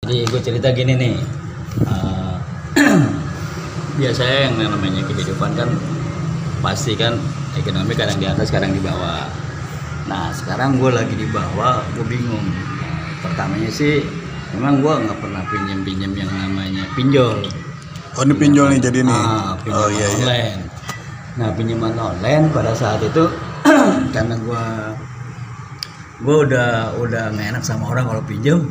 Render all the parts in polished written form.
Jadi gue cerita gini nih, eh, biasanya yang namanya kehidupan kan pasti kan ekonomi kadang di atas kadang di bawah. Nah sekarang gue lagi di bawah, gue bingung. Pertamanya sih memang gue nggak pernah pinjam yang namanya pinjol. Oh ini pinjol nih jadi nih. Pinjaman Iya. online. Nah pinjaman online pada saat itu karena gue udah nggak enak sama orang kalau pinjam.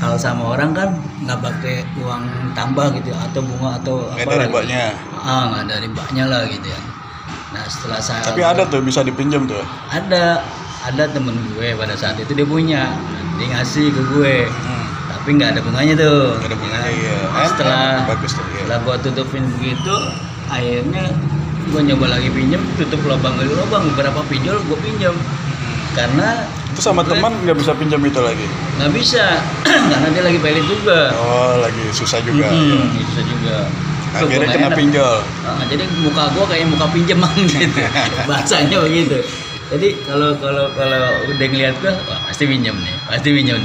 Kalau sama orang kan nggak pakai uang tambah gitu atau bunga atau Nggak apa ada lah ribanya. gitu. Nggak ada ribanya lah gitu ya. Nah setelah saya Tapi ada tuh bisa dipinjam tuh. ada temen gue pada saat itu dia punya, dia ngasih ke gue, tapi nggak ada bunganya tuh. Nggak ada bunganya, Ya. iya. Setelah Bagus tuh, iya. setelah gue tutupin begitu, akhirnya gue nyoba lagi pinjam, tutup lubang beberapa pinjol gue pinjam karena Itu sama gue teman nggak bisa pinjam itu lagi. nggak bisa karena dia lagi pilot juga. Oh lagi susah juga. Bisa juga. Akhirnya Gua nggak kena enak. pinjol. Jadi muka gua kayak muka pinjaman gitu. Bahasanya begitu. Jadi kalau udah ngeliat gua, wah pasti pinjam nih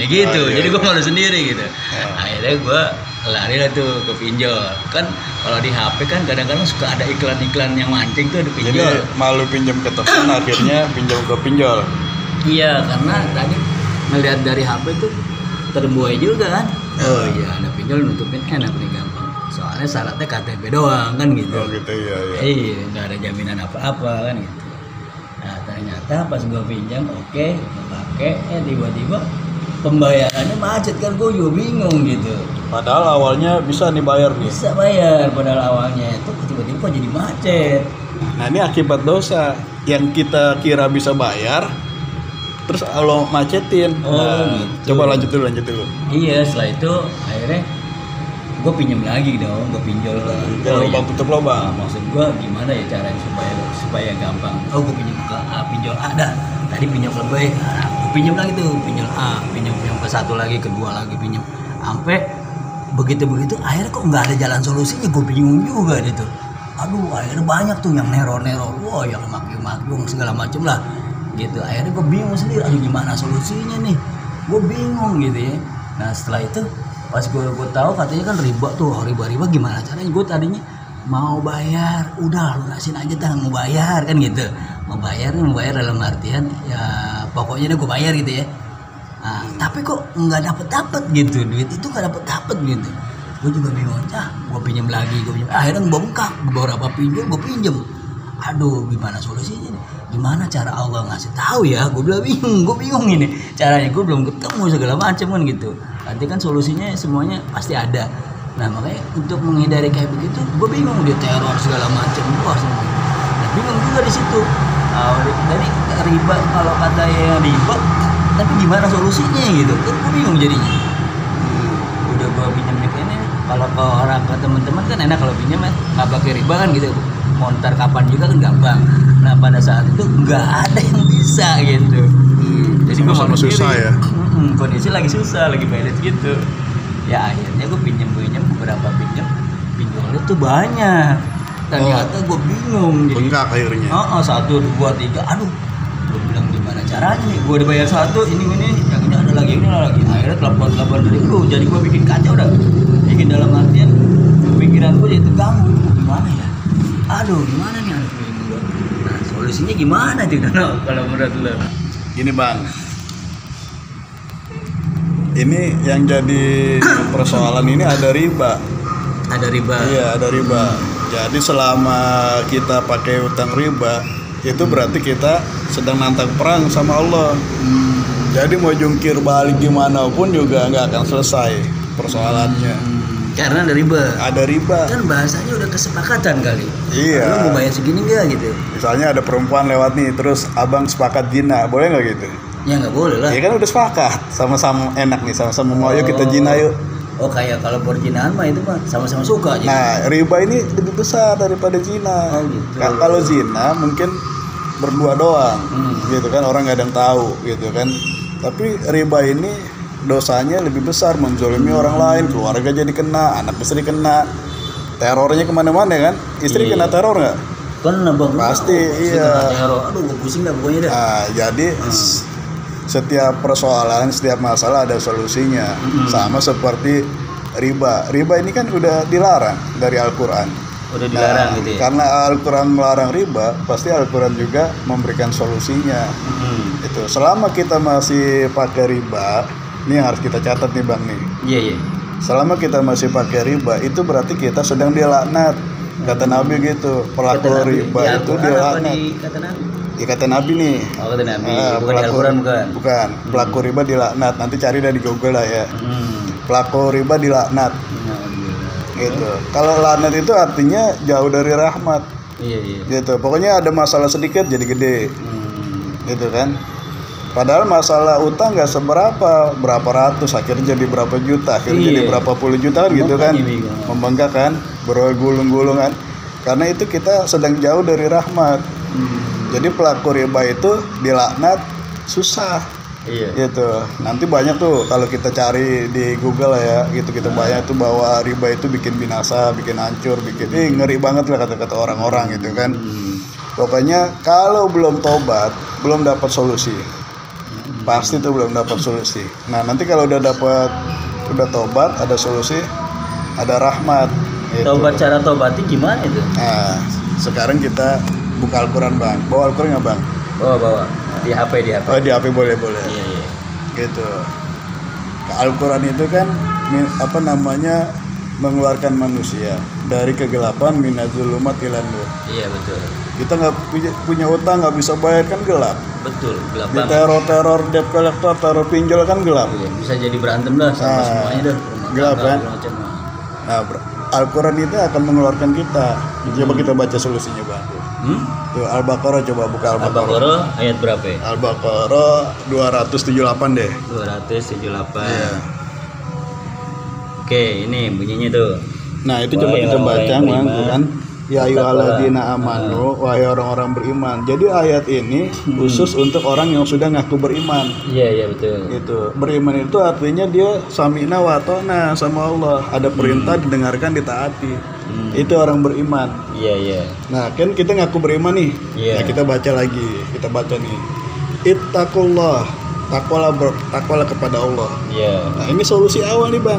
gitu. Oh, iya, Jadi gua iya. malu sendiri gitu. Ya. Akhirnya gua lari lah tuh ke pinjol. Kan kalau di HP kan kadang-kadang suka ada iklan-iklan yang mancing tuh ada Jadi pinjol. malu pinjam ke teman, akhirnya pinjam ke pinjol. Iya, karena tadi ngeliat dari HP tuh terbuai juga kan. Oh iya, ada pinjol nutupin enak nih gampang. Soalnya syaratnya KTP doang kan gitu. Oh gitu iya. Iya, nggak ada jaminan apa-apa kan gitu. Nah ternyata pas gua pinjam, oke, gua pakai, tiba-tiba pembayarannya macet kan, gua juga bingung gitu. Padahal awalnya bisa nih bayar nih. Bisa bayar padahal awalnya itu tiba-tiba kok jadi macet. Nah ini akibat dosa yang kita kira bisa bayar, terus Allah macetin. Oh, Nah, gitu. coba lanjut dulu. Iya, setelah itu akhirnya gue pinjam lagi dong, gue pinjol lagi. Lubang tutup lubang. Nah, maksud gue gimana ya caranya supaya gampang. Oh, gue pinjam ke A, pinjol A dah. Tadi pinjam ke B, gue pinjam lagi tuh, pinjol A, pinjam ke satu lagi, kedua lagi pinjam. Sampai begitu akhirnya kok nggak ada jalan solusinya, gue bingung juga gitu. Aduh, akhirnya banyak tuh yang neror, wah yang maki-maki segala macem lah. Gitu, akhirnya gue bingung sendiri, aduh gimana solusinya nih, gue bingung gitu ya. Nah setelah itu pas gue tahu katanya kan riba gimana caranya. Gue tadinya mau bayar, udah lunasin aja dah, mau bayar kan gitu, mau bayar dalam artian ya pokoknya deh gue bayar gitu ya. Nah, tapi kok nggak dapet gitu, duit itu nggak dapet gitu. Gue juga bingung, gue pinjam lagi, akhirnya bengkak beberapa pinjol gue pinjam. Aduh gimana solusinya nih, gimana cara Allah ngasih tahu ya, gue bingung ini caranya, gue belum ketemu segala macam kan gitu. Nanti kan solusinya semuanya pasti ada. Nah makanya untuk menghindari kayak begitu gue bingung, dia teror segala macam, nah, bingung juga di situ. Dari riba, kalau kata yang riba, tapi gimana solusinya gitu kan, gue bingung jadinya. Udah gue pinjamnya ini, kalau ke orang, ke teman-teman kan enak kalau pinjam ya nggak pakai riba kan gitu, mau ntar kapan juga kan gampang. Nah pada saat itu nggak ada yang bisa gitu. Jadi gue Sama-sama susah ya. Kondisi lagi susah, lagi balance gitu. Ya akhirnya gue pinjam beberapa pinjolnya tuh banyak. Ternyata gue bingung. Jadi Bengkak akhirnya. 1, 2, 3, aduh. Gue bilang gimana caranya nih? Gue udah bayar satu, ini, yang ini ada lagi. Akhirnya telepon dari lu. Jadi gue bikin kacau dah. Bikin dalam artian pikiran gue jadi terganggu. Gimana ya? Aduh, gimana nih anak gue? Nah, solusinya gimana tuh kalau menurut lu? Gini bang, ini yang jadi persoalan ini ada riba. Ada riba. Iya ada riba. Jadi selama kita pakai utang riba, itu berarti kita sedang nantang perang sama Allah. Jadi mau jungkir balik gimana pun juga nggak akan selesai persoalannya. Karena ada riba. Ada riba. Kan bahasanya udah kesepakatan kali. Iya. Lu mau bayar segini nggak gitu? Misalnya ada perempuan lewat nih, terus abang sepakat zina, boleh nggak gitu? Ya nggak boleh lah. Ya kan udah sepakat, sama-sama enak nih, sama-sama mau yuk kita zina yuk. Oh kayak kalau perzinahan mah itu mah sama-sama suka aja. Nah riba ini lebih besar daripada zina. Oh, gitu. Kalau zina mungkin berdua doang, gitu kan, orang nggak ada yang tahu, gitu kan. Tapi riba ini dosanya lebih besar, menzolimi orang lain, keluarga jadi kena, anak istri kena, terornya kemana-mana kan. Istri kena teror nggak? Kena bang. Pasti, iya. Kena teror. Aduh gue pusing dah pokoknya dah. Nah, jadi setiap persoalan, setiap masalah ada solusinya. Sama seperti riba. Riba ini kan udah dilarang dari Al-Qur'an. Udah dilarang gitu ya. Karena Al-Qur'an melarang riba, pasti Al-Qur'an juga memberikan solusinya. Itu selama kita masih pakai riba, ini yang harus kita catat nih Bang nih. Iya. Selama kita masih pakai riba, itu berarti kita sedang dilaknat. Kata Nabi gitu, pelaku riba Ya, itu Al-Qur'an apa dilaknat. di kata Nabi? Ya kata Nabi nih. Oh, kata Nabi. Bukan di pelaku, Al-Qur'an bukan. Bukan. Pelaku riba dilaknat. Nanti cari dari Google lah ya. Pelaku riba dilaknat. Gitu. Kalau laknat itu artinya jauh dari rahmat. Iya. Gitu. Pokoknya ada masalah sedikit jadi gede. Gitu kan. Padahal masalah utang nggak seberapa, berapa ratus, akhirnya jadi berapa juta, akhirnya jadi berapa puluh juta kan gitu kan, membanggakan, bergulung-gulung kan. Karena itu kita sedang jauh dari rahmat. Jadi pelaku riba itu dilaknat susah. Iya. Gitu. Nanti banyak tuh kalau kita cari di Google ya, gitu kita banyak tuh bahwa riba itu bikin binasa, bikin hancur, bikin ngeri banget lah kata-kata orang-orang gitu kan. Pokoknya kalau belum tobat, belum dapat solusi. Pasti tuh belum dapat solusi. Nah, nanti kalau udah tobat, ada solusi, ada rahmat. Gitu. Tobat, cara tobatnya gimana itu? Nah, sekarang kita buka Al-Qur'an, Bang. Bawa Al-Qur'an nggak, Bang? Bawa. Di HP. Oh, di HP boleh. Iya. Gitu. Al-Qur'an itu kan mengeluarkan manusia dari kegelapan minadzulumat ilan nur. Iya, betul. Kita nggak punya utang, nggak bisa bayar kan gelap. Betul, gelap Di banget. teror debt collector, teror pinjol kan gelap. Iya, bisa jadi berantem lah sama semuanya dah. Gelap kan? Nah, Al-Qur'an itu akan mengeluarkan kita. Coba kita baca solusinya, Bang. Tuh Al-Baqarah, coba buka Al-Baqarah. Al-Baqarah ayat berapa ya? Al-Baqarah 278 deh. 278. Iya. Oke, ini bunyinya tuh. Nah, itu coba Wahai kita orang-orang baca, yang Bang, beriman, kan? Ya ayyuhalladzina amanu, wahai orang-orang beriman. Jadi ayat ini khusus untuk orang yang sudah ngaku beriman. Iya, betul. Gitu. Beriman itu artinya dia sami'na wa ata'na sama Allah. Ada perintah didengarkan, ditaati. Itu orang beriman. Iya. Nah, kan kita ngaku beriman nih. Iya. Nah, kita baca lagi. Kita baca nih. Ittaqullah. Takwalah kepada Allah. Iya. Nah, ini solusi awal nih, Bang.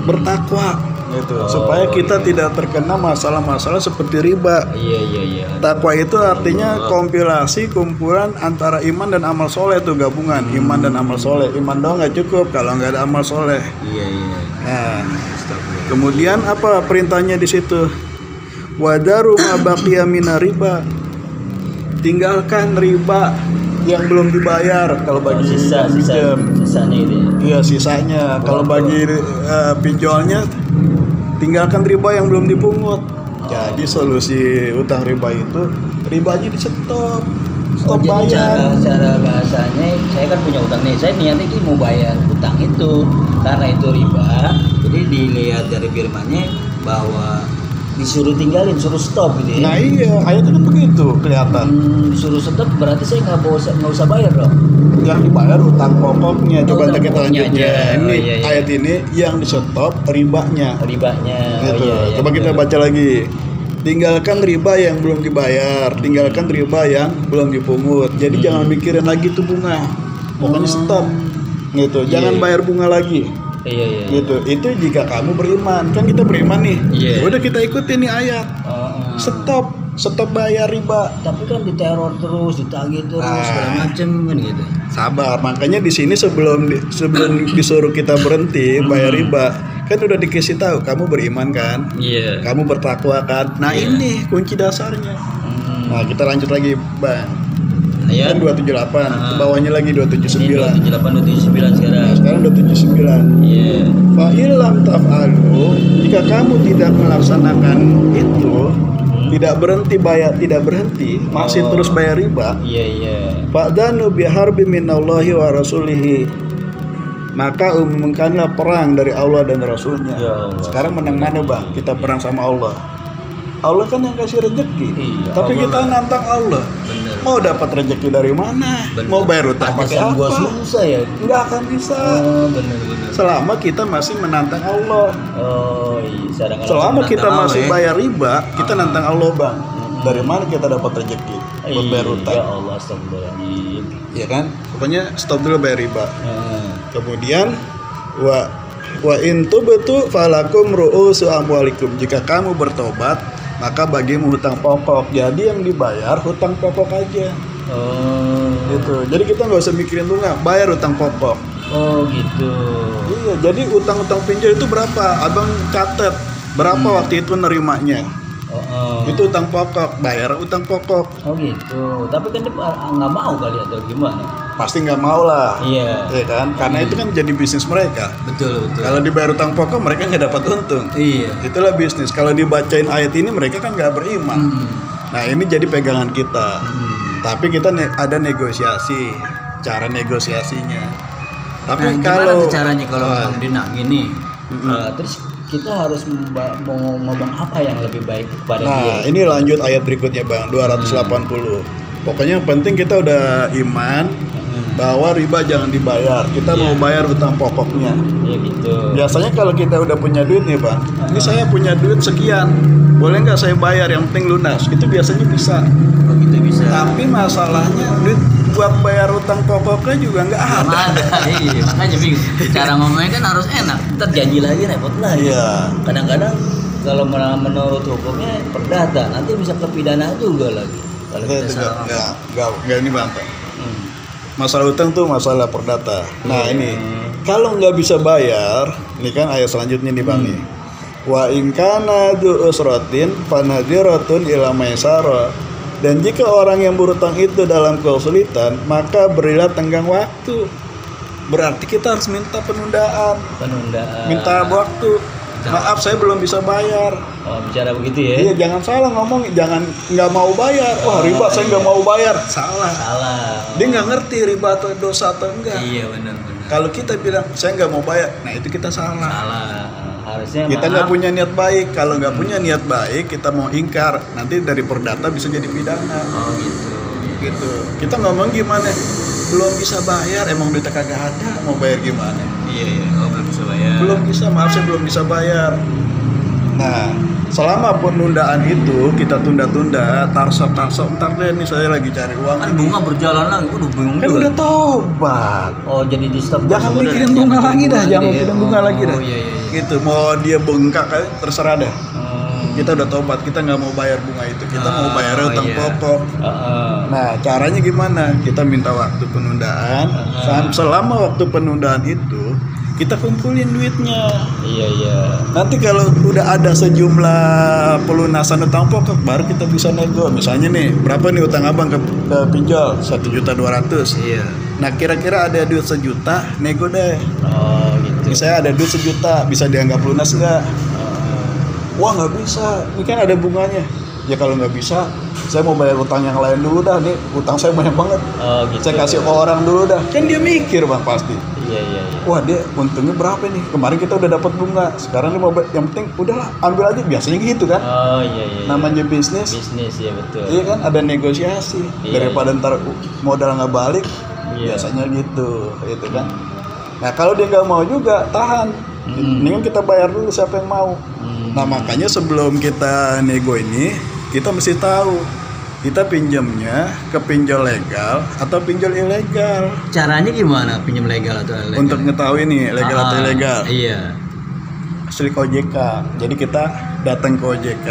Bertakwa. Gitu. Supaya kita tidak terkena masalah-masalah seperti riba. Iya. Takwa itu artinya kompilasi kumpulan antara iman dan amal soleh, itu gabungan iman dan amal soleh. Iman doang nggak cukup kalau nggak ada amal soleh. Iya. Nah, kemudian apa perintahnya di situ? Wadaru ma baqiya minar riba. Tinggalkan riba yang belum dibayar kalau bagi sisanya itu ya. Iya, sisanya. Kalau bagi pinjolnya tinggalkan riba yang belum dipungut. Jadi solusi utang riba itu ribanya di stop bayar. Cara bahasanya, saya kan punya utang nih, saya niatnya ini mau bayar utang itu, karena itu riba. Jadi dilihat dari firmannya bahwa disuruh tinggalin, suruh stop gitu ya. Nah iya, ayatnya kan begitu kelihatan. Disuruh stop berarti saya nggak usah bayar dong. Yang dibayar utang pokoknya. Coba utang kita pokoknya lanjutnya. aja. Ini Iya. ayat ini yang di stop ribanya. Gitu. Coba kita baca lagi. Tinggalkan riba yang belum dibayar, tinggalkan riba yang belum dipungut. Jadi jangan mikirin lagi tuh bunga. Pokoknya stop. Gitu. Jangan bayar bunga lagi. Iya. Gitu. Itu jika kamu beriman. Kan kita beriman nih. Iya. Udah kita ikutin nih ayat. Stop bayar riba. Tapi kan diteror terus, ditagih terus, segala macem kan gitu. Sabar, makanya di sini sebelum disuruh kita berhenti bayar riba, kan udah dikasih tahu kamu beriman kan, Iya. kamu bertakwa kan. Nah ini kunci dasarnya. Nah kita lanjut lagi, Bang. Ayat Kan 278, ke bawahnya lagi 279. ini 278 279 sekarang. Nah, sekarang 279. Iya. Fa illam taf'alu, jika kamu tidak melaksanakan itu, tidak berhenti, masih terus bayar riba. Iya. Fa'danu biharbi minallahi wa rasulihi, maka umumkanlah perang dari Allah dan Rasulnya. Ya Allah. Sekarang menang mana, Bang? Kita perang sama Allah. Allah kan yang kasih rezeki. Iya, Tapi Allah kita nantang Allah. Bener. Mau dapat rezeki dari mana? Bener. Mau bayar utang pakai Pantesan gua apa? susah ya. Nggak akan bisa. Bener. Selama kita masih menantang Allah. Oh iya. Sedangkan Selama langsung kita nantang masih Allah, ya. bayar riba, kita nantang Allah, Bang. Dari mana kita dapat rezeki? buat bayar Ya utang. Allah, astagfirullahaladzim. Ya kan? Pokoknya stop dulu bayar riba. Kemudian wa in tubtu falakum ru'usu amwalikum. Jika kamu bertobat, maka bagimu hutang pokok. Jadi yang dibayar hutang pokok aja. Gitu. Jadi kita nggak usah mikirin bunga, bayar hutang pokok. Oh gitu. Iya, jadi utang-utang pinjol itu berapa? Abang catet berapa waktu itu nerimanya. Itu utang pokok, bayar utang pokok. Oh gitu. Tapi kan dia nggak mau kali atau gimana? Pasti nggak mau lah. Iya. Ya kan? Karena itu kan jadi bisnis mereka. Betul. Kalau dibayar utang pokok mereka nggak dapat untung. Iya. Itulah bisnis. Kalau dibacain ayat ini mereka kan nggak beriman. Nah ini jadi pegangan kita. Tapi kita ada negosiasi, cara negosiasinya. Tapi Nah, kalau gimana tuh caranya kalau Bang Dina gini? Terus kita harus mau ngomong apa yang lebih baik kepada dia? Nah, ini lanjut ayat berikutnya, Bang, 280. Pokoknya yang penting kita udah iman bahwa riba jangan dibayar. Kita mau bayar utang pokoknya. Ya gitu. Biasanya kalau kita udah punya duit nih, Bang. Ini saya punya duit sekian. Boleh nggak saya bayar, yang penting lunas. Itu biasanya bisa. Oh gitu bisa. Tapi masalahnya duit buat bayar utang pokoknya juga nggak ada. Iya, makanya bingung. Cara ngomongnya kan harus enak. Ntar janji lagi repot lagi. Iya. Kadang-kadang kalau menurut hukumnya perdata, nanti bisa ke pidana juga lagi. Kalau kita salah ngomong. Nggak ini, Bang. Masalah utang tuh masalah perdata. Nah ini kalau nggak bisa bayar, ini kan ayat selanjutnya nih, Bang nih. Wa in kana du usratin fanadhiratun ila maisara. Dan jika orang yang berutang itu dalam kesulitan, maka berilah tenggang waktu. Berarti kita harus minta penundaan. Minta waktu. Maaf, saya belum bisa bayar. Oh, bicara begitu ya? Iya, jangan salah ngomong, jangan nggak mau bayar. Wah, riba saya nggak mau bayar. Salah. Dia nggak ngerti riba atau dosa atau enggak. Iya, benar. Kalau kita bilang saya nggak mau bayar, nah itu kita salah. Harusnya Kita nggak punya niat baik. Kalau nggak punya niat baik, kita mau ingkar, nanti dari perdata bisa jadi pidana. Oh gitu. Kita ngomong gimana? Belum bisa bayar, emang duitnya kagak ada, mau bayar gimana? Iya. Oh, belum bisa bayar. Belum bisa, maaf saya belum bisa bayar. Nah, selama penundaan itu kita tunda-tunda, tarsop, ntar deh nih saya lagi cari uang. Kan bunga berjalan lagi, udah bingung Kan juga. udah tobat. Oh, jadi di stop. Jangan mikirin bunga lagi dah, jangan mikirin bunga lagi dah. Oh, iya. Gitu, mau dia bengkak kayak terserah dah. Kita udah tobat, kita nggak mau bayar bunga itu, kita mau bayar utang pokok. Nah, caranya gimana? Kita minta waktu penundaan. Selama waktu penundaan itu kita kumpulin duitnya. Iya. Nanti kalau udah ada sejumlah pelunasan utang pokok, baru kita bisa nego. Misalnya nih, berapa nih utang abang ke pinjol? 1.200.000. Iya. Nah, kira-kira ada duit 1 juta, nego deh. Oh gitu. Misalnya ada duit 1 juta, bisa dianggap lunas nggak? Wah, nggak bisa, ini kan ada bunganya. Ya kalau nggak bisa, saya mau bayar utang yang lain dulu dah. Nih utang saya banyak banget. Oh gitu. Saya kasih ke orang dulu dah. Kan dia mikir, Bang, pasti. Iya. Wah, dia untungnya berapa nih? Kemarin kita udah dapat bunga, sekarang dia mau yang penting udahlah ambil aja, biasanya gitu kan. Oh iya. Namanya bisnis. Ya betul. Iya kan, ada negosiasi. Daripada ntar modal nggak balik, biasanya gitu kan. Nah kalau dia nggak mau juga, tahan. Ini kan kita bayar dulu siapa yang mau. Nah makanya sebelum kita nego ini, kita mesti tahu kita pinjamnya ke pinjol legal atau pinjol ilegal. Caranya gimana pinjam legal atau ilegal? Untuk mengetahui nih legal atau ilegal. Iya. Slik OJK. Jadi kita datang ke OJK,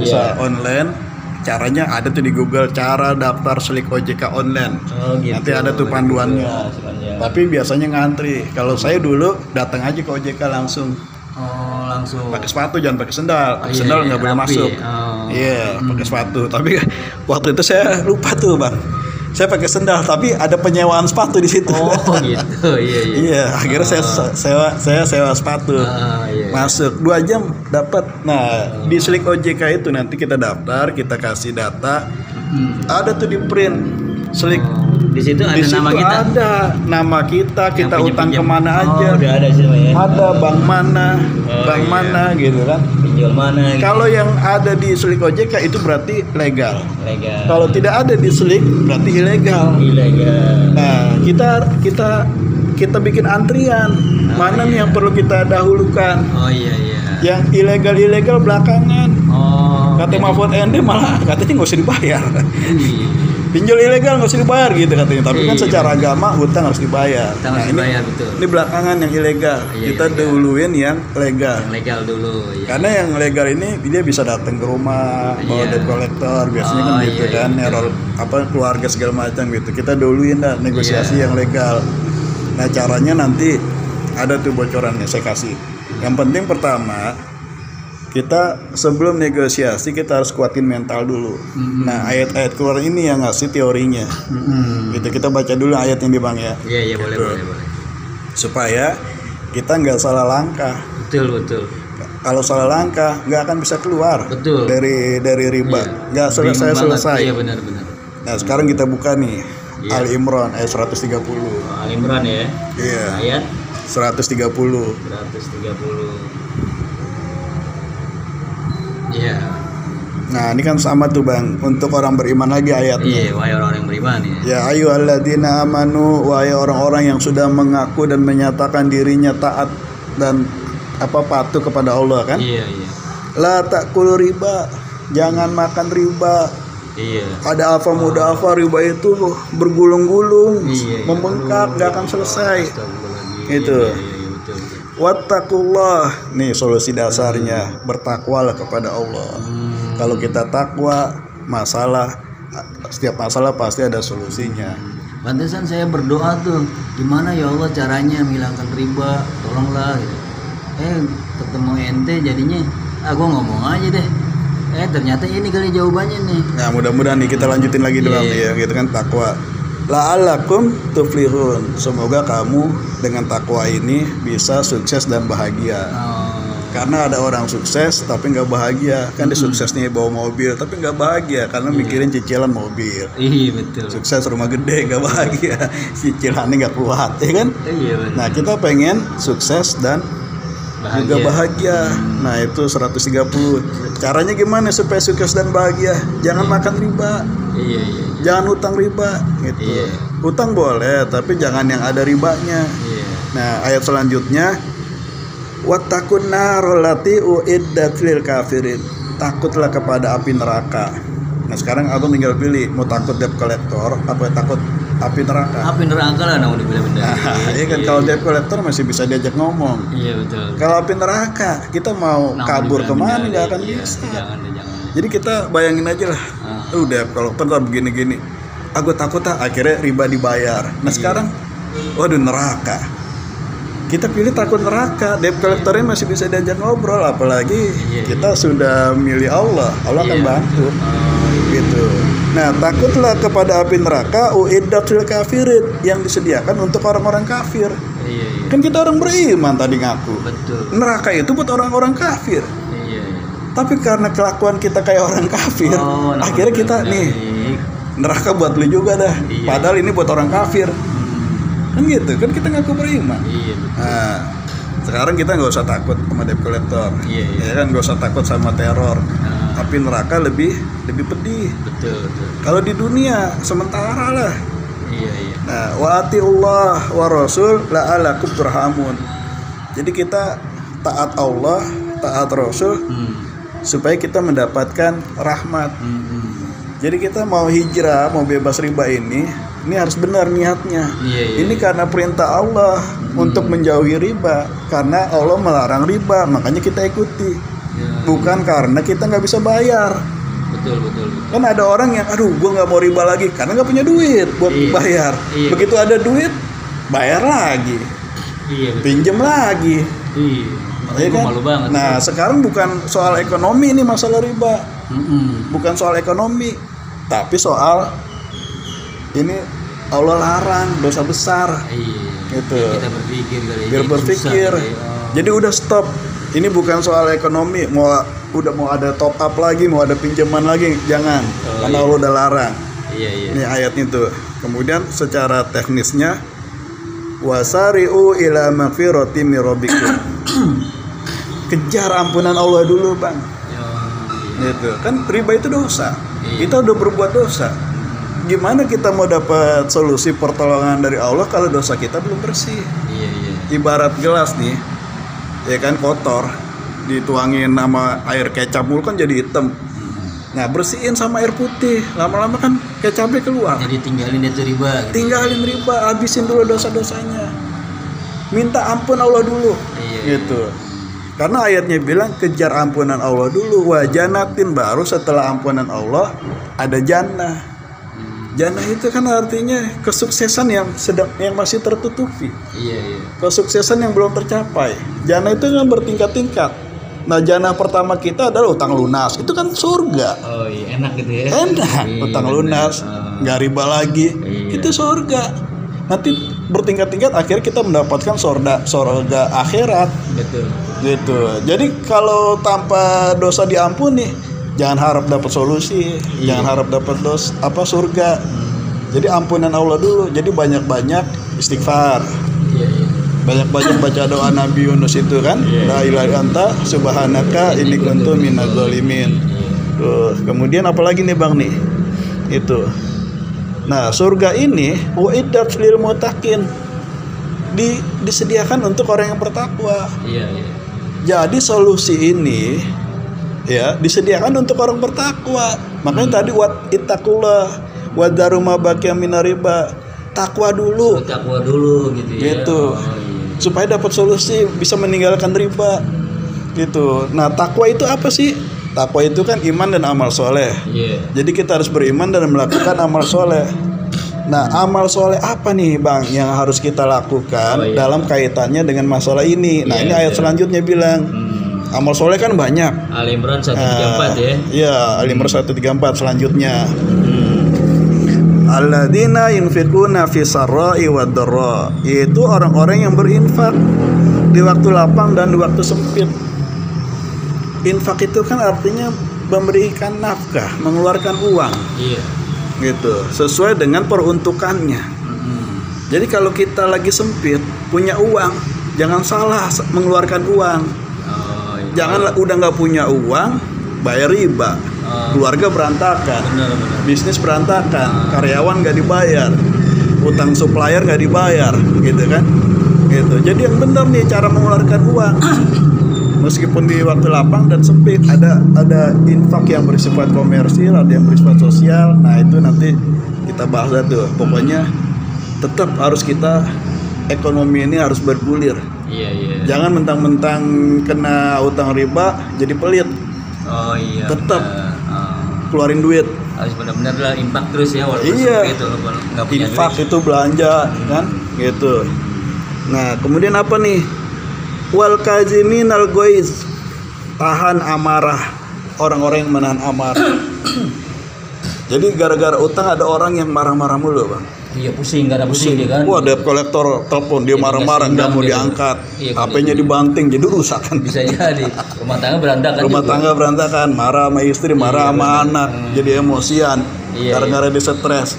bisa online. Caranya ada tuh di Google, cara daftar slik OJK online. Oh, gitu. Nanti ada tuh panduannya. Tapi biasanya ngantri. Kalau saya dulu datang aja ke OJK langsung. Oh, langsung. Pakai sepatu, jangan pakai sendal. Pakai sendal nggak boleh masuk. Iya, pakai sepatu. Tapi waktu itu saya lupa tuh, Bang. Saya pakai sendal, tapi ada penyewaan sepatu di situ. Oh gitu, iya. Iya, akhirnya saya sewa sepatu. Masuk 2 jam dapat. Nah, di slik OJK itu nanti kita daftar, kita kasih data. Ada tuh di print slik. Di situ ada Di situ nama kita. ada nama kita utang kemana aja. Udah ada sih ya. Ada bank mana, mana gitu kan. Pinjol mana. Gitu. Kalau yang ada di slik OJK itu berarti legal. Legal. Kalau tidak ada di slik berarti ilegal. Nah, kita bikin antrian. Mana nih yang perlu kita dahulukan? Oh iya. Yang ilegal belakangan. Oh. Kata Mahfud MD malah katanya nggak usah dibayar. Iya. Pinjol ilegal nggak usah dibayar gitu katanya. Tapi kan Iya. secara agama hutang harus dibayar. Hutang harus dibayar, betul. Ini belakangan yang ilegal. Iya, Kita ilegal. dahuluin yang legal. Yang legal dulu. Iya. Karena yang legal ini dia bisa datang ke rumah, bawa Iya. debt collector, biasanya kan Oh, gitu iya, kan, iya, neror apa keluarga segala macam gitu. Kita dahuluin dah negosiasi Iya. yang legal. Nah caranya nanti ada tuh bocorannya saya kasih. Yang penting pertama kita sebelum negosiasi kita harus kuatin mental dulu. Nah ayat-ayat keluar ini yang ngasih teorinya. Gitu kita baca dulu ayatnya di Bang ya, Iya, boleh, Gitu. boleh. supaya kita nggak salah langkah. Betul. Kalau salah langkah nggak akan bisa keluar Betul. dari riba, nggak Bingung banget. selesai. Iya, benar. Nah sekarang kita buka nih Iya. Ali Imran ayat 130. Al Imran ya. Iya. Ayat 130. 130. Iya. Nah ini kan sama tuh Bang untuk orang beriman lagi ayatnya. Iya, wahai orang yang beriman ya. Ya ayyuhalladzina amanu, wahai orang-orang yang sudah mengaku dan menyatakan dirinya taat dan patuh kepada Allah kan. Iya. La ta'kulu riba, jangan makan riba. Iya. Ada apa muda apa riba itu bergulung-gulung, Iya. membengkak, nggak akan selesai. Astagfirullahaladzim. Itu. Iya, betul. Wattaqullah, nih solusi dasarnya, bertakwalah kepada Allah. Kalau kita takwa, setiap masalah pasti ada solusinya. Pantesan saya berdoa tuh, gimana ya Allah caranya menghilangkan riba, tolonglah gitu. Ketemu ente jadinya, gua ngomong aja deh. Ternyata ini kali jawabannya nih. Nah mudah-mudahan nih kita lanjutin lagi dulu Iya. ya, gitu kan takwa. La'allakum tuflihun, semoga kamu dengan takwa ini bisa sukses dan bahagia. Oh, Karena ada orang sukses tapi nggak bahagia, kan dia suksesnya bawa mobil tapi nggak bahagia karena mikirin cicilan mobil. iya betul. Sukses rumah gede nggak bahagia, cicilannya nggak kuat, ya kan? Iya betul. Nah kita pengen sukses dan juga bahagia. Nah itu 130. Caranya gimana supaya sukses dan bahagia? Jangan makan riba, Iya. jangan utang riba, gitu. Iya. Utang boleh, tapi jangan yang ada ribanya. Iya. Nah ayat selanjutnya, wattaqun narol lati uiddat lil kafirin. Takutlah kepada api neraka. Nah sekarang abang tinggal pilih, mau takut debt collector apa takut api neraka. Api neraka lah namun benar-benar. Nah, iya kan kalau debt collector masih bisa diajak ngomong. Iya betul. Kalau api neraka kita mau kabur kemana nggak akan bisa. Jangan. Jadi kita bayangin aja lah, udah kalau ntar begini-gini, aku takut akhirnya riba dibayar. Nah sekarang, waduh neraka. Kita pilih takut neraka, debt collectornya masih bisa diajak ngobrol, apalagi kita sudah milih Allah akan bantu. Gitu. Nah takutlah kepada api neraka uiddat lil kafirin, yang disediakan untuk orang-orang kafir. Iya. Kan kita orang beriman tadi ngaku. Betul. Neraka itu buat orang-orang kafir. Iya. Tapi karena kelakuan kita kayak orang kafir, akhirnya kita nih neraka buat lu juga dah. Iya. Padahal ini buat orang kafir. Kan gitu, kan kita ngaku beriman. Iya betul. Nah, sekarang kita nggak usah takut sama debt collector. Iya. Ya kan nggak usah takut sama teror. Api neraka lebih pedih. Betul. Kalau di dunia sementara lah. Iya. Nah, wa atiullah wa rasul la'alakum turhamun. Jadi kita taat Allah, taat Rasul supaya kita mendapatkan rahmat. Jadi kita mau hijrah, mau bebas riba ini harus benar niatnya. Iya. Ini karena perintah Allah untuk menjauhi riba, karena Allah melarang riba, makanya kita ikuti. Bukan karena kita nggak bisa bayar. Betul. Kan ada orang yang, aduh, gua nggak mau riba lagi karena nggak punya duit buat bayar. Iya. Begitu ada duit, bayar lagi, Iya. pinjam lagi. Iya. Makanya Ya gue kan? malu banget. Nah sekarang bukan soal ekonomi ini masalah riba, bukan soal ekonomi, tapi soal ini Allah larang, dosa besar. Iya. Gitu. Kita berpikir kali. Biar Jadi berpikir. susah kali. Jadi udah stop. Ini bukan soal ekonomi, udah mau ada top up lagi, mau ada pinjaman lagi, jangan. Karena Allah udah larang. Iya. Ini ayatnya tuh. Kemudian secara teknisnya, wasari'u ila magfirati min rabbikum. Kejar ampunan Allah dulu, Bang. Gitu. Kan riba itu dosa. Kita udah berbuat dosa. Gimana kita mau dapat solusi pertolongan dari Allah kalau dosa kita belum bersih? Iya. Ibarat gelas nih, ya kan kotor, dituangin sama air kecap mulu kan jadi hitam. Nah, bersihin sama air putih. Lama-lama kan kayak cabai keluar. Jadi tinggalin itu riba gitu. Tinggalin riba, habisin dulu dosa-dosanya. Minta ampun Allah dulu. Iya. Gitu. Karena ayatnya bilang kejar ampunan Allah dulu. Wa jannatin, baru setelah ampunan Allah ada jannah. Jannah itu kan artinya kesuksesan yang masih tertutupi. Iya. Kesuksesan yang belum tercapai. Jannah itu kan bertingkat-tingkat. Nah, jannah pertama kita adalah utang lunas. Itu kan surga. Oh iya, enak gitu ya. Enak, Iya, utang bener. lunas, nggak riba lagi. Iya. Itu surga. Nanti bertingkat-tingkat akhirnya kita mendapatkan surga akhirat. Betul. Gitu. Jadi kalau tanpa dosa diampuni, jangan harap dapat solusi, jangan harap dapat surga. Jadi ampunan Allah dulu. Jadi banyak-banyak istighfar. Iya. Banyak-banyak baca doa Nabi Yunus itu kan, la ilaha illa anta subhanaka inni kuntu minadz zalimin. Tuh, kemudian apalagi nih Bang nih? Itu. Nah, surga ini uiddat lil muttaqin. Disediakan untuk orang yang bertakwa. Iya. Jadi solusi ini ya disediakan untuk orang bertakwa. Makanya tadi wat ittaqullah wa daru ma baqiya minar riba. Takwa dulu. Takwa dulu gitu ya. Gitu. Oh, iya. Supaya dapat solusi, bisa meninggalkan riba gitu. Nah, takwa itu apa sih? Takwa itu kan iman dan amal soleh. Iya. Jadi kita harus beriman dan melakukan amal soleh. Nah, amal soleh apa nih Bang yang harus kita lakukan dalam kaitannya dengan masalah ini? Nah, ini ayat selanjutnya bilang amal soleh kan banyak. Al-Imran 134 ya. Iya, Al-Imran 134 selanjutnya. Alladzina yunfikuna fi sarra'i wad dharra, yaitu orang-orang yang berinfak di waktu lapang dan di waktu sempit. Infak itu kan artinya memberikan nafkah, mengeluarkan uang. Iya. Gitu, sesuai dengan peruntukannya. Jadi kalau kita lagi sempit, punya uang, jangan salah mengeluarkan uang. Oh, iya. Jangan udah nggak punya uang, bayar riba. Keluarga berantakan, Benar. bisnis berantakan, karyawan nggak dibayar, utang supplier nggak dibayar, gitu kan? Gitu. Jadi yang benar nih cara mengeluarkan uang, meskipun di waktu lapang dan sempit, ada infak yang bersifat komersil, ada yang bersifat sosial. Nah itu nanti kita bahas tuh. Pokoknya tetap harus kita ekonomi ini harus bergulir. Iya. Jangan mentang-mentang kena utang riba jadi pelit. Oh iya. Tetap keluarin duit. Harus benar-benar lah infak terus ya walaupun Iya. seperti itu nggak punya Infak duit. itu belanja kan gitu. Nah, kemudian apa nih? Wal kazimin al ghaiz, tahan amarah, orang-orang yang menahan amarah. Jadi gara-gara utang ada orang yang marah-marah mulu, Bang. Iya, pusing, gak ada pusing dia kan. Wah, debt collector telepon dia Jadi marah-marah, nggak nggak mau seimbang diangkat. Iya, HP-nya dibanting, jadi rusak kan. Bisa jadi rumah tangga berantakan. Rumah juga. tangga berantakan, marah sama istri, marah sama anak, jadi emosian, Iya, gara-gara dia stres.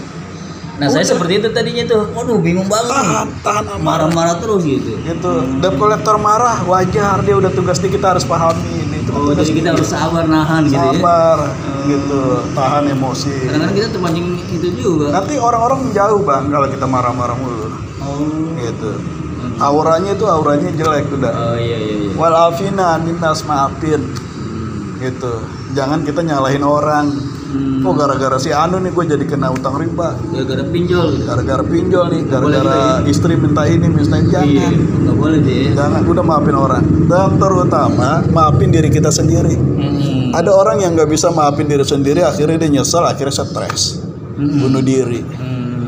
Nah, saya seperti itu tadinya tuh. Waduh, bingung banget. Tahan amarah. Marah-marah terus gitu. Gitu. Debt collector marah, wajar, dia udah tugas kita harus pahami ini. Itu Oh, tugas jadi kita harus sabar nahan gitu ya. sabar, gitu, tahan emosi. Kadang-kadang kita terpancing itu juga. Nanti orang-orang jauh Bang kalau kita marah-marah mulu, Oh. gitu. Auranya jelek udah. Oh iya. Wal afina mintas maafin, gitu. Jangan kita nyalahin orang. Oh gara-gara si Anu nih gue jadi kena utang riba. Gara-gara pinjol gitu. Gara-gara pinjol nih, Boleh gara-gara gitu istri minta ini, minta itu. Iya, Jangan. nggak boleh deh. Jangan, udah maafin orang. Dan terutama maafin diri kita sendiri. Ada orang yang nggak bisa maafin diri sendiri, akhirnya dia nyesel, akhirnya stres, bunuh diri.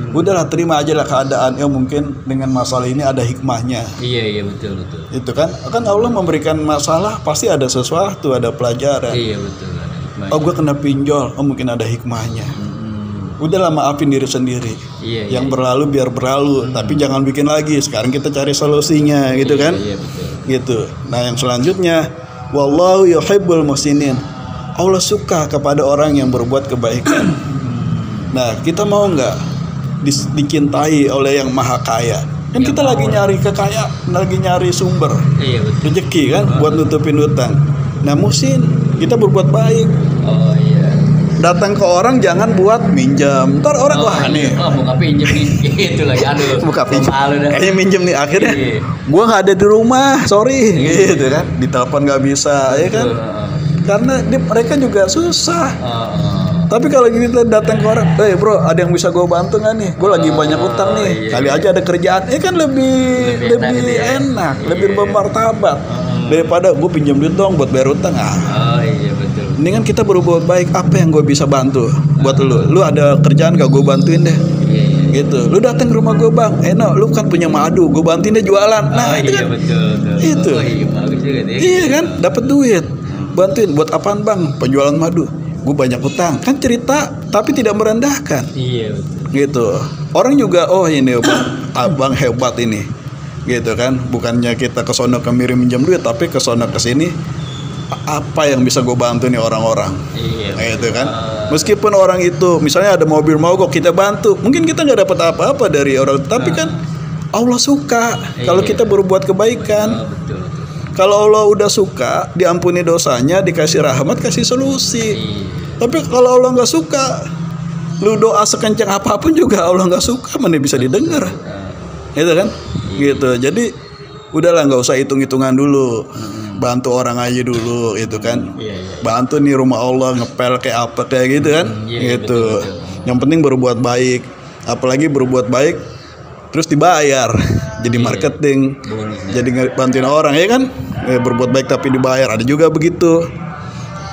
Udahlah, terima aja lah keadaan. Ya mungkin dengan masalah ini ada hikmahnya. Iya betul. Itu kan Allah memberikan masalah pasti ada sesuatu, ada pelajaran. Iya betul. Oh gue kena pinjol, oh mungkin ada hikmahnya. Udahlah, maafin diri sendiri. Iya. Yang berlalu biar berlalu, tapi jangan bikin lagi. Sekarang kita cari solusinya, gitu kan? Iya betul. Gitu. Nah yang selanjutnya, wallahu yuhibbul muhsinin. Allah suka kepada orang yang berbuat kebaikan. Nah kita mau nggak dicintai oleh yang maha kaya? Kan kita lagi nyari kekayaan, lagi nyari sumber Iya betul. rezeki kan, buat nutupin utang. Nah muhsin, kita berbuat baik. Oh iya. Datang ke orang jangan buat minjam. Ntar orang wah nih. Oh, buka pinjam nih. Itu lagi aduh. Buka pinjam. Malu dah. Kayaknya minjem nih akhirnya. Iya. Gua nggak ada di rumah, sorry. Gitu kan. Ditelepon nggak bisa, ya kan. Betul. karena mereka juga susah. Oh. Tapi kalau kita datang ke orang, bro, ada yang bisa gue bantu nggak nih? Gue lagi banyak utang nih. Kali aja ada kerjaan, kan lebih enak, gitu ya? Lebih bermartabat daripada gue pinjam duit dong buat bayar utang. Oh iya betul. Ini kan kita berbuat baik, apa yang gue bisa bantu buat lu ada kerjaan gak gue bantuin deh. Gitu, lu datang ke rumah gue bang, lu kan punya madu, gue bantuin deh jualan. Nah itu kan, betul. Itu, Bagus juga deh. Iya kan, dapat duit, bantuin buat apaan bang? Penjualan madu. Gue banyak utang, kan cerita tapi tidak merendahkan. Iya betul. Gitu, orang juga ini abang hebat ini, gitu kan? Bukannya kita ke sono kemiri minjam duit, tapi ke sono ke sini apa yang bisa gue bantu nih orang-orang. Iya. Gitu kan? Meskipun orang itu misalnya ada mobil mogok kita bantu, mungkin kita nggak dapat apa-apa dari orang, tapi kan Allah suka kalau kita berbuat kebaikan. Betul. Kalau Allah udah suka, diampuni dosanya, dikasih rahmat, kasih solusi. Tapi kalau Allah nggak suka, lu doa sekencang apapun juga Allah nggak suka, mana bisa didengar, gitu kan? Gitu. Jadi udahlah, nggak usah hitung-hitungan dulu, bantu orang aja dulu, gitu kan? Bantu nih rumah Allah ngepel kayak apa kayak gitu kan? Gitu. Betul. Yang penting berbuat baik, apalagi berbuat baik terus dibayar. Jadi marketing, jadi bantuin orang, ya kan? Berbuat baik tapi dibayar, ada juga begitu.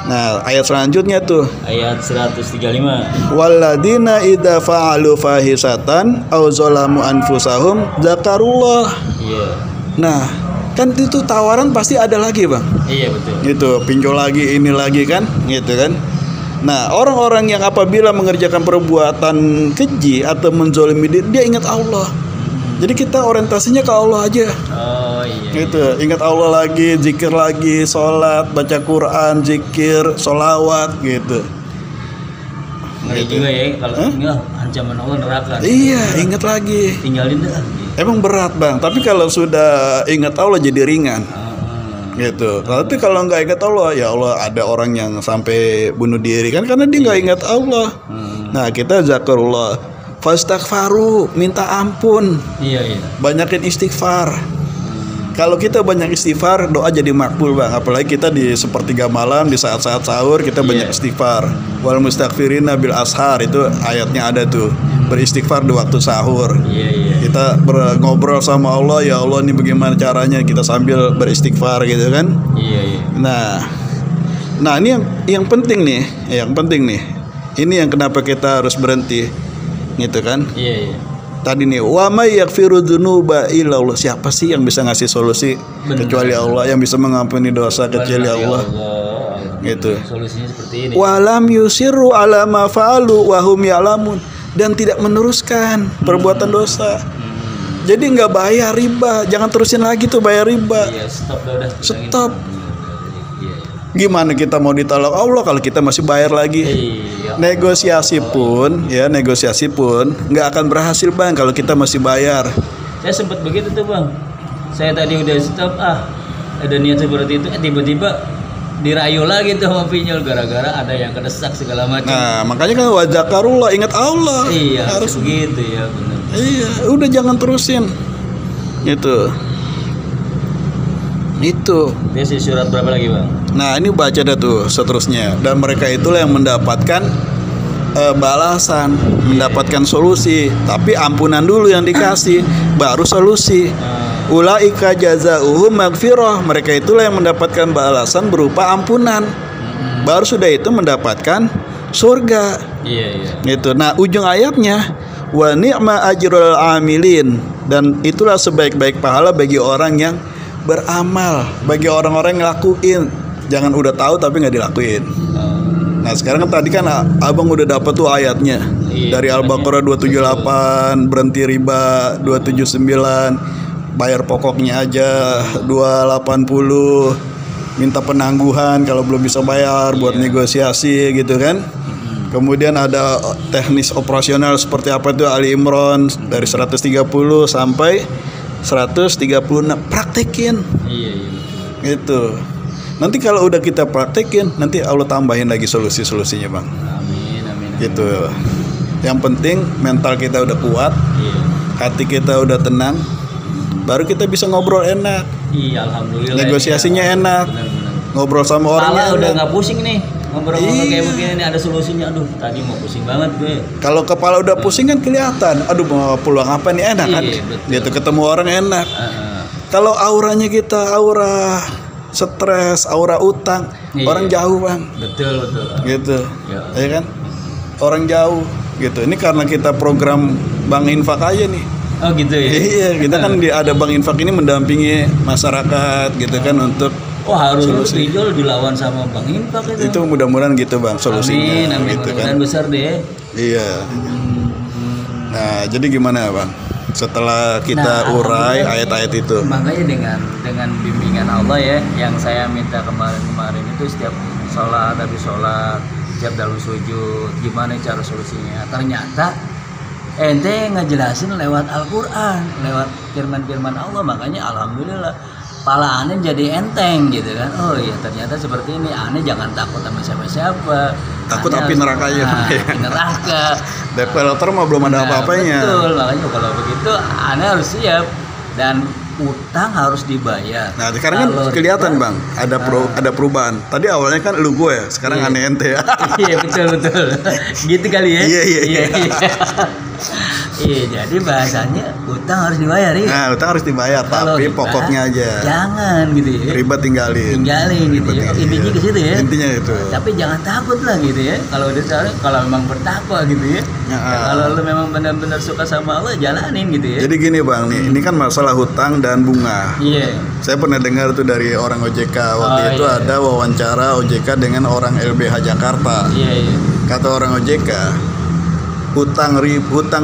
Nah, ayat selanjutnya tuh. Ayat 135. Walladina idza fa'alu fahisatan aw zalamu anfusahum dzakarullah. Iya. Nah, kan itu tawaran pasti ada lagi, Bang. Iya, betul. Gitu, pinjol lagi, ini lagi kan, gitu kan. Nah, orang-orang yang apabila mengerjakan perbuatan keji atau menzalimi dia ingat Allah. Jadi kita orientasinya ke Allah aja. Oh iya. Gitu, ingat Allah lagi, zikir lagi, sholat, baca Quran, zikir, sholawat, gitu. Ngeri juga ya kalau ancaman Allah neraka. Iya, ingat lagi. Tinggalin dah. Emang berat bang, tapi kalau sudah ingat Allah jadi ringan. Gitu. Tapi kalau nggak ingat Allah, ya Allah, ada orang yang sampai bunuh diri kan karena dia nggak ingat Allah. Nah, kita zakarullah. Fastaghfaru, minta ampun. Iya. Banyakin istighfar. Kalau kita banyak istighfar, doa jadi makbul bang. Apalagi kita di sepertiga malam, di saat-saat sahur kita banyak istighfar. Wal mustaghfirina bil ashar, itu ayatnya ada tuh. Beristighfar di waktu sahur. Iya. Kita ngobrol sama Allah, ya Allah ini bagaimana caranya, kita sambil beristighfar gitu kan. Iya. Nah ini yang penting nih, Ini yang kenapa kita harus berhenti. Gitu kan? Iya. Tadi nih, wa may yaghfiru dzunuba illallah. Siapa sih yang bisa ngasih solusi kecuali Allah, yang bisa mengampuni dosa kecuali Allah. Gitu. Solusinya seperti ini. Wa lam yusirru ala ma fa'alu wa hum ya'lamun, dan tidak meneruskan perbuatan dosa. Jadi nggak bayar riba, jangan terusin lagi tuh bayar riba. Iya, stop udah. Stop. Gimana kita mau ditolong Allah kalau kita masih bayar lagi? Iya. Negosiasi pun nggak akan berhasil bang kalau kita masih bayar. Saya sempat begitu tuh bang. Saya tadi udah stop, ada niat seperti itu, tiba-tiba dirayu lagi tuh sama pinjol gara-gara ada yang kedesak segala macam. Nah makanya kan wajakarullah, ingat Allah. Iya, harus begitu ya benar. Iya, udah jangan terusin. Gitu. Itu. Biasa surat berapa lagi bang? Nah ini baca dah tuh seterusnya. Dan mereka itulah yang mendapatkan balasan, mendapatkan solusi. Tapi ampunan dulu yang dikasih, baru solusi. Ulaika jazaohum magfirah. Mereka itulah yang mendapatkan balasan berupa ampunan. Baru sudah itu mendapatkan surga. Iya. Gitu. Nah ujung ayatnya wa ni'ma ajrul amilin, dan itulah sebaik-baik pahala bagi orang yang beramal, bagi orang-orang yang ngelakuin. Jangan udah tahu tapi nggak dilakuin. Nah sekarang kan tadi kan abang udah dapat tuh ayatnya. Dari Al-Baqarah 278 berhenti riba, 279 bayar pokoknya aja, 280 minta penangguhan kalau belum bisa bayar buat negosiasi gitu kan. Kemudian ada teknis operasional seperti apa itu Ali Imran dari 130 sampai 136. Praktekin. Iya. Gitu. Nanti kalau udah kita praktekin, nanti Allah tambahin lagi solusi-solusinya bang. Amin. Gitu. Yang penting mental kita udah kuat, hati kita udah tenang, baru kita bisa ngobrol enak. Iya, alhamdulillah. Negosiasinya enak. Benar. ngobrol sama Kepala orangnya udah enak. nggak pusing nih ngobrol-ngobrol kayak Iya. begini nih, ada solusinya. Aduh tadi mau pusing banget gue. Kalau kepala udah pusing kan kelihatan. Aduh mau peluang apa nih, enak kan? Iya, betul. Gitu ketemu orang enak. Kalau auranya kita aura stres, aura utang, Iya. orang jauh bang, Betul. gitu, Ya. ya kan? Orang jauh, gitu. Ini karena kita program Bank Infak aja nih. Oh gitu ya. Iya, kita kan ada Bank Infak ini mendampingi masyarakat, gitu kan untuk Oh harus Solusi. pinjol dilawan sama Bang Infak itu. itu mudah-mudahan gitu bang solusinya, Amin, gitu mudah-mudahan kan? besar deh. Iya. Nah, jadi gimana bang? Setelah kita Nah, urai alhamdulillah. ayat-ayat itu, Makanya dengan bimbingan Allah ya, yang saya minta kemarin itu setiap sholat, habis sholat, setiap dalam sujud, gimana cara solusinya? Ternyata ente ngejelasin lewat Al-Quran, lewat firman-firman Allah, makanya alhamdulillah pala aneh jadi enteng gitu kan. Oh iya ternyata seperti ini, aneh jangan takut sama siapa-siapa. Takut Aneh api harus- neraka aja. api neraka. developer mah belum ada Nah, apa-apanya. Betul, makanya kalau begitu aneh harus siap dan utang harus dibayar. Nah, sekarang kan Kalau kelihatan tidak- bang, ada perubahan. Tadi awalnya kan lu gue, sekarang Iya. aneh ente ya. Iya betul. Gitu kali ya. Iya. Iya, jadi bahasanya utang harus dibayar ya. Nah, utang harus dibayar, Kalau tapi riba, pokoknya aja. Jangan gitu ya. Riba tinggalin. Tinggalin gitu ya. Riba Intinya ke situ ya. Intinya itu. Tapi jangan takut lah gitu ya. Kalau udah kalau memang bertakwa gitu ya. Ya. Kalau lu memang benar-benar suka sama Allah, jalanin gitu ya. Jadi gini bang, nih ini kan masalah hutang dan bunga. Iya. Saya pernah dengar tuh dari orang OJK waktu Oh, itu iya. ada wawancara OJK dengan orang LBH Jakarta. Iya. Kata orang OJK, hutang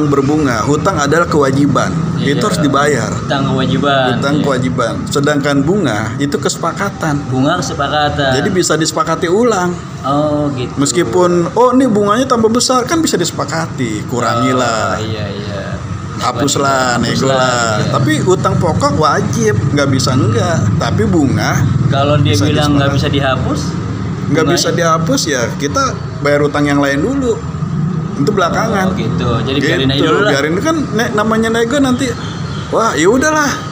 berbunga, hutang adalah kewajiban. Iya. Itu harus dibayar. Utang kewajiban. Hutang Iya. kewajiban. Sedangkan bunga itu kesepakatan. Bunga kesepakatan. Jadi bisa disepakati ulang. oh gitu. Meskipun ini bunganya tambah besar kan bisa disepakati, kurangilah. Iya. Hapuslah, nego lah. iya. Tapi utang pokok wajib, nggak bisa enggak. Tapi bunga Kalau dia bisa bilang nggak bisa disepakati. dihapus, nggak bunganya- bisa dihapus ya kita bayar utang yang lain dulu. Itu belakangan. Oh, gitu. Jadi biarin aja dulu lah. Biarin kan namanya nego nanti. Wah, ya udahlah.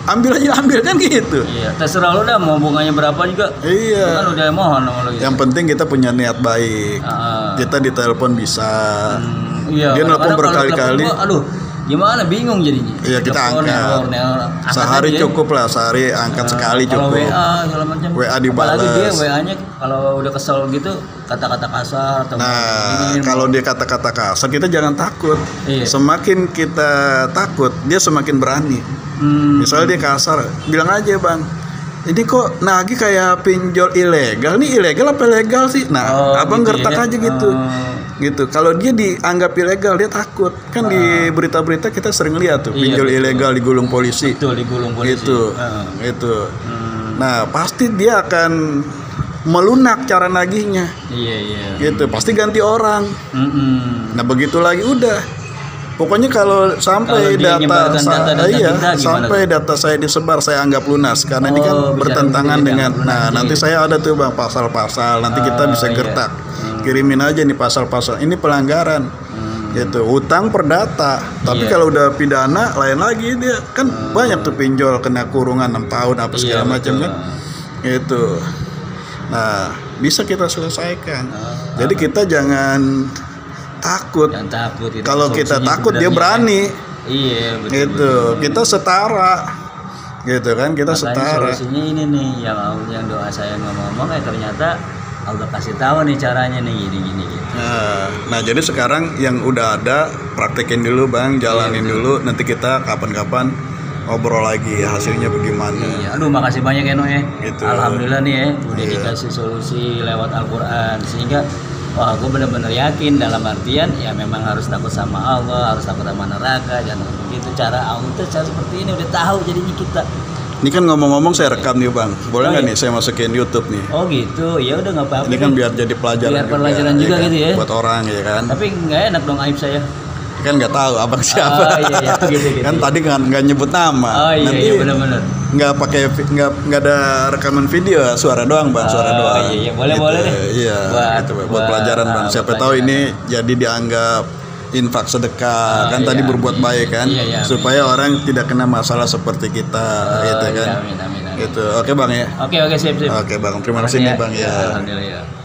Ambil kan gitu. Iya, terserah lu dah mau bunganya berapa juga. Itu kan Iya. udah mohon sama lu gitu. Yang penting kita punya niat baik. Ah. Kita ditelepon bisa. Iya. Dia nelpon kadang-kadang kalau berkali-kali. telepon gua, aduh, gimana bingung jadinya. Iya, kita Telepon, angkat. nelpon, angkat Sehari aja ya. cukup lah, sehari angkat sekali Kalau cukup. WA segala macam. WA dibalas. Apalagi dia WA-nya kalau udah kesel gitu kata-kata kasar atau Nah, gini, kalau dia kata-kata kasar kita jangan takut. Iya. Semakin kita takut, dia semakin berani. Misalnya dia kasar, bilang aja bang, ini kok nagih kayak pinjol ilegal. Ini ilegal apa legal sih? Nah, abang gitu gertak ya. aja gitu. Gitu. Kalau dia dianggap ilegal, dia takut. Kan di berita-berita kita sering lihat tuh Iya, pinjol betul. ilegal digulung polisi. Betul digulung polisi. Gitu. Heeh. Gitu. Nah, pasti dia akan melunak cara nagihnya. Iya. Gitu. Pasti ganti orang. Mm-mm. Nah begitu lagi udah. Pokoknya kalau sampai Kalau dia nyebarkan data-data iya, kita, gimana sampai data saya disebar saya anggap lunas karena ini kan Oh, bisa bertentangan begitu ya, dengan. anggap lunas, Nah iya. nanti saya ada tuh bang pasal-pasal. Nanti kita bisa iya. gertak. Kirimin aja nih pasal-pasal. Ini pelanggaran. Gitu. Utang perdata. Tapi Iya. kalau udah pidana lain lagi dia kan banyak tuh pinjol kena kurungan 6 tahun apa segala Iya, macam betul. kan. Gitu. Nah bisa kita selesaikan. Jadi kita jangan takut. Jangan takut itu. Kalau kita Solusinya takut dia sebenarnya berani. Iya betul. Gitu. Kita setara. Gitu kan kita Makanya setara. solusinya ini nih yang doa saya ngomong-ngomong ternyata Allah kasih tahu nih caranya nih gini. Nah, jadi sekarang yang udah ada praktekin dulu bang, jalanin dulu. Nanti kita kapan-kapan ngobrol lagi hasilnya bagaimana. Iya, aduh makasih banyak ya No ya. Gitu. Alhamdulillah nih ya udah Iya. dikasih solusi lewat Al-Qur'an sehingga wah gue benar-benar yakin dalam artian ya memang harus takut sama Allah, harus takut sama neraka, jangan begitu cara Allah cara seperti ini udah tahu jadinya kita. Ini kan ngomong-ngomong saya rekam nih bang, boleh Oh, nggak iya. nih saya masukin YouTube nih? Oh gitu, ya udah nggak apa-apa. Ini kan deh. biar jadi pelajaran Biar pelajaran juga kan? gitu ya. Buat orang ya kan. Tapi nggak enak dong aib saya. Kan nggak tahu abang siapa. Oh, iya, gitu. Kan tadi nggak nyebut nama. Oh iya, Nanti iya benar-benar. nggak pakai nggak ada rekaman video, suara doang bang, suara Oh, doang. iya, boleh, Gitu. boleh deh. Iya. Buat- Gitu, buat buat, pelajaran bang. Siapa buat tahu pelajaran. ini jadi dianggap infak sedekah kan iya, tadi berbuat amin. baik kan Iya, iya, amin. supaya orang tidak kena masalah seperti kita gitu Iya, kan. amin. Gitu. Oke bang ya. Oke, sip. Oke bang, terima kasih nih bang ya. Alhamdulillah ya.